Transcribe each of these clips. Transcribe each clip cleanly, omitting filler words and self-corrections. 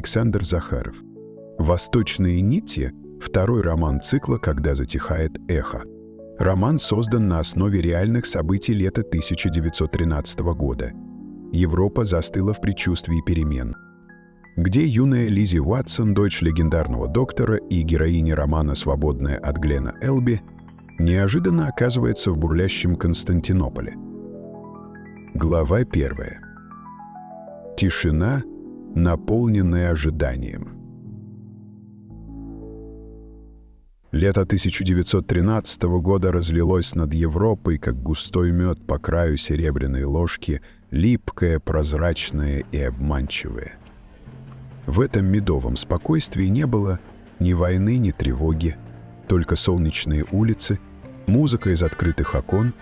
Александр Захаров. «Восточные нити» — второй роман цикла «Когда затихает эхо». Роман создан на основе реальных событий лета 1913 года. Европа застыла в предчувствии перемен. Где юная Лиззи Уатсон, дочь легендарного доктора и героиня романа «Свободная от Глена Элби», неожиданно оказывается в бурлящем Константинополе. Глава 1. Тишина, наполненная ожиданием. Лето 1913 года разлилось над Европой, как густой мед по краю серебряной ложки, липкое, прозрачное и обманчивое. В этом медовом спокойствии не было ни войны, ни тревоги, только солнечные улицы, музыка из открытых окон,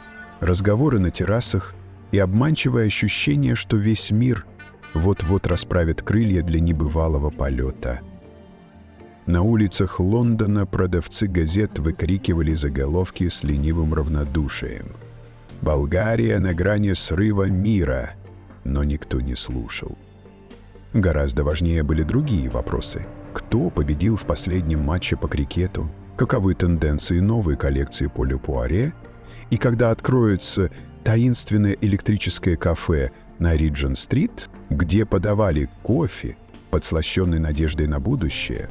разговоры на террасах и обманчивое ощущение, что весь мир вот-вот расправит крылья для небывалого полета. На улицах Лондона продавцы газет выкрикивали заголовки с ленивым равнодушием. «Болгария на грани срыва мира», но никто не слушал. Гораздо важнее были другие вопросы. Кто победил в последнем матче по крикету? Каковы тенденции новой коллекции Поля Пуаре? И когда откроется таинственное электрическое кафе на Риджент-стрит, где подавали кофе, подслащенный надеждой на будущее?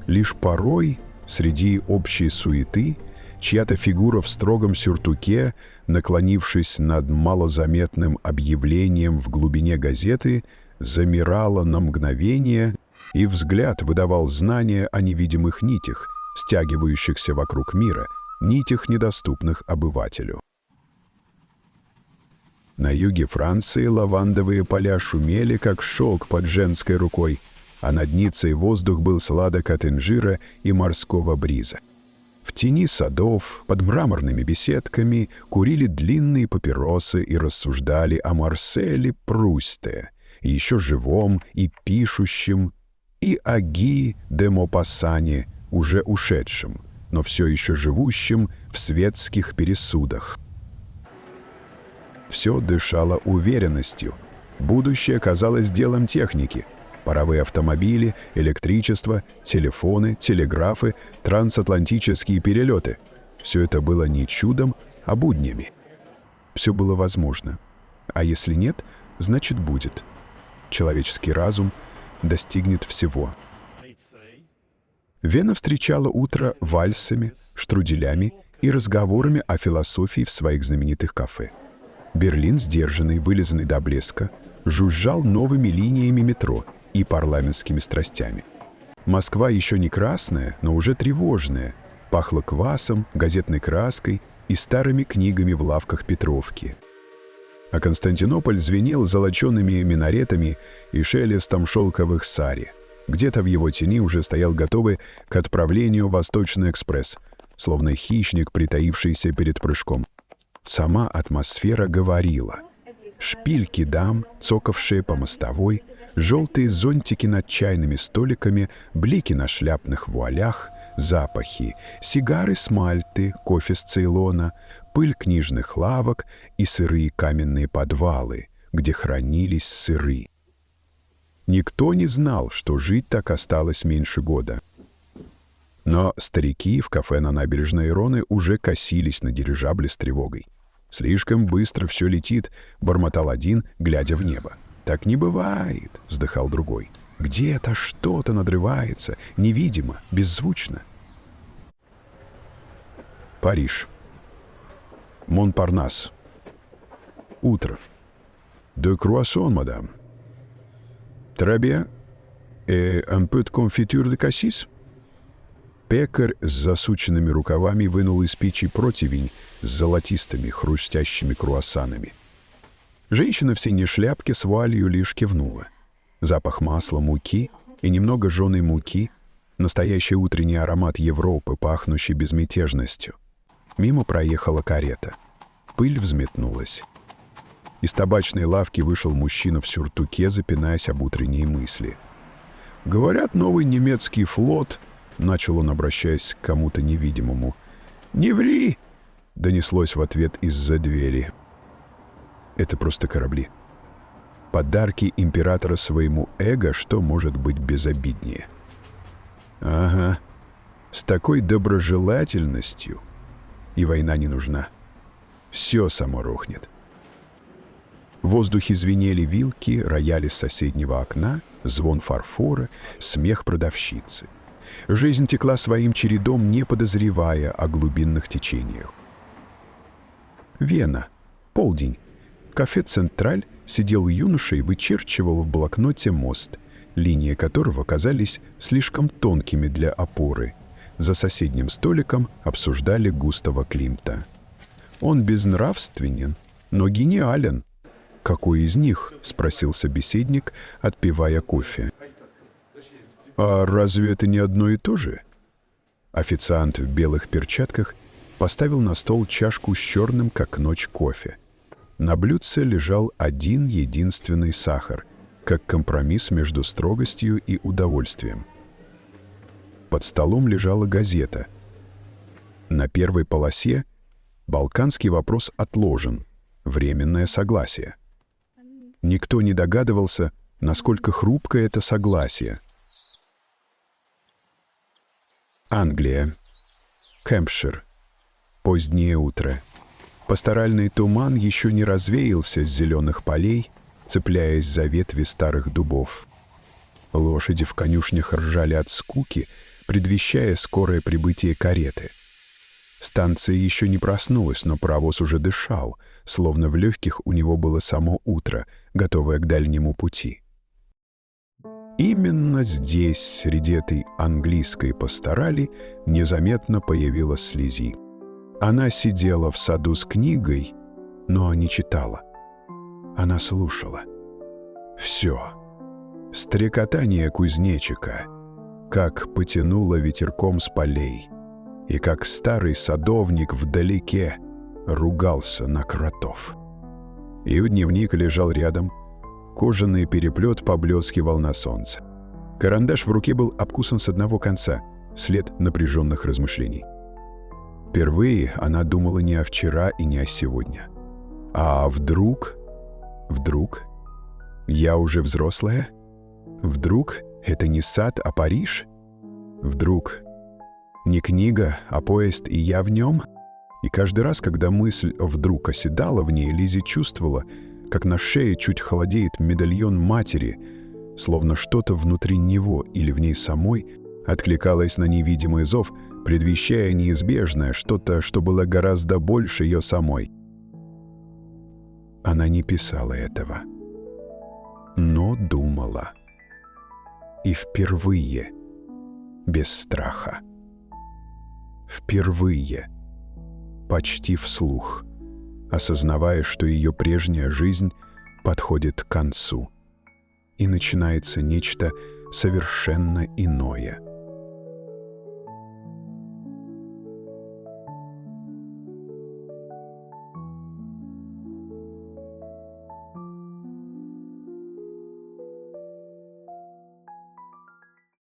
Лишь порой, среди общей суеты, чья-то фигура в строгом сюртуке, наклонившись над малозаметным объявлением в глубине газеты, замирала на мгновение, и взгляд выдавал знания о невидимых нитях, стягивающихся вокруг мира, нитях, недоступных обывателю. На юге Франции лавандовые поля шумели, как шелк под женской рукой, а над Ниццей воздух был сладок от инжира и морского бриза. В тени садов, под мраморными беседками, курили длинные папиросы и рассуждали о Марселе Прусте, и еще живом и пишущем, и о Ги де Мопассане, уже ушедшем, но все еще живущем в светских пересудах. Все дышало уверенностью. Будущее казалось делом техники. Паровые автомобили, электричество, телефоны, телеграфы, трансатлантические перелеты. Все это было не чудом, а буднями. Все было возможно. А если нет, значит будет. Человеческий разум достигнет всего. Вена встречала утро вальсами, штруделями и разговорами о философии в своих знаменитых кафе. Берлин, сдержанный, вылизанный до блеска, жужжал новыми линиями метро и парламентскими страстями. Москва еще не красная, но уже тревожная, пахла квасом, газетной краской и старыми книгами в лавках Петровки. А Константинополь звенел золочеными минаретами и шелестом шелковых сари. Где-то в его тени уже стоял готовый к отправлению Восточный экспресс, словно хищник, притаившийся перед прыжком. Сама атмосфера говорила. Шпильки дам, цокавшие по мостовой, желтые зонтики над чайными столиками, блики на шляпных вуалях, запахи, сигары с Мальты, кофе с Цейлона, пыль книжных лавок и сырые каменные подвалы, где хранились сыры. Никто не знал, что жить так осталось меньше года. Но старики в кафе на набережной Роны уже косились на дирижабле с тревогой. «Слишком быстро все летит», — бормотал один, глядя в небо. «Так не бывает», — вздыхал другой. «Где-то что-то надрывается, невидимо, беззвучно». Париж. Монпарнас. Утро. «De croissant, madame. Très bien. Et un peu de confiture de cassis?» Пекарь с засученными рукавами вынул из печи противень с золотистыми хрустящими круассанами. Женщина в синей шляпке с вуалью лишь кивнула. Запах масла, муки и немного жженой муки, настоящий утренний аромат Европы, пахнущий безмятежностью. Мимо проехала карета. Пыль взметнулась. Из табачной лавки вышел мужчина в сюртуке, запинаясь об утренние мысли. «Говорят, новый немецкий флот», — начал он, обращаясь к кому-то невидимому. «Не ври!» — донеслось в ответ из-за двери. «Это просто корабли». Подарки императора своему эго, что может быть безобиднее? Ага, с такой доброжелательностью и война не нужна. Все само рухнет. В воздухе звенели вилки, рояли с соседнего окна, звон фарфора, смех продавщицы. Жизнь текла своим чередом, не подозревая о глубинных течениях. Вена. Полдень. В кафе «Централь» сидел юноша и вычерчивал в блокноте мост, линии которого казались слишком тонкими для опоры. За соседним столиком обсуждали Густава Климта. Он безнравственен, но гениален. «Какой из них?» — спросил собеседник, отпивая кофе. «А разве это не одно и то же?» Официант в белых перчатках поставил на стол чашку с черным, как ночь, кофе. На блюдце лежал один единственный сахар, как компромисс между строгостью и удовольствием. Под столом лежала газета. На первой полосе «Балканский вопрос отложен. Временное согласие». Никто не догадывался, насколько хрупкое это согласие. Англия. Хэмпшир. Позднее утро. Пасторальный туман еще не развеялся с зеленых полей, цепляясь за ветви старых дубов. Лошади в конюшнях ржали от скуки, предвещая скорое прибытие кареты. Станция еще не проснулась, но паровоз уже дышал, словно в легких у него было само утро, готовое к дальнему пути. Именно здесь, среди этой английской пасторали, незаметно появилась Слизи. Она сидела в саду с книгой, но не читала. Она слушала. Все. Стрекотание кузнечика, как потянуло ветерком с полей, и как старый садовник вдалеке ругался на кротов. Ее дневник лежал рядом, кожаный переплет поблескивал на солнце. Карандаш в руке был обкусан с одного конца, след напряженных размышлений. Впервые она думала не о вчера и не о сегодня. А вдруг я уже взрослая? Вдруг это не сад, а Париж? Вдруг не книга, а поезд, и я в нем? И каждый раз, когда мысль вдруг оседала в ней, Лиззи чувствовала, как на шее чуть холодеет медальон матери, словно что-то внутри него или в ней самой откликалось на невидимый зов, предвещая неизбежное, что-то, что было гораздо больше ее самой. Она не писала этого, но думала. И впервые без страха. Впервые, почти вслух, осознавая, что ее прежняя жизнь подходит к концу, и начинается нечто совершенно иное.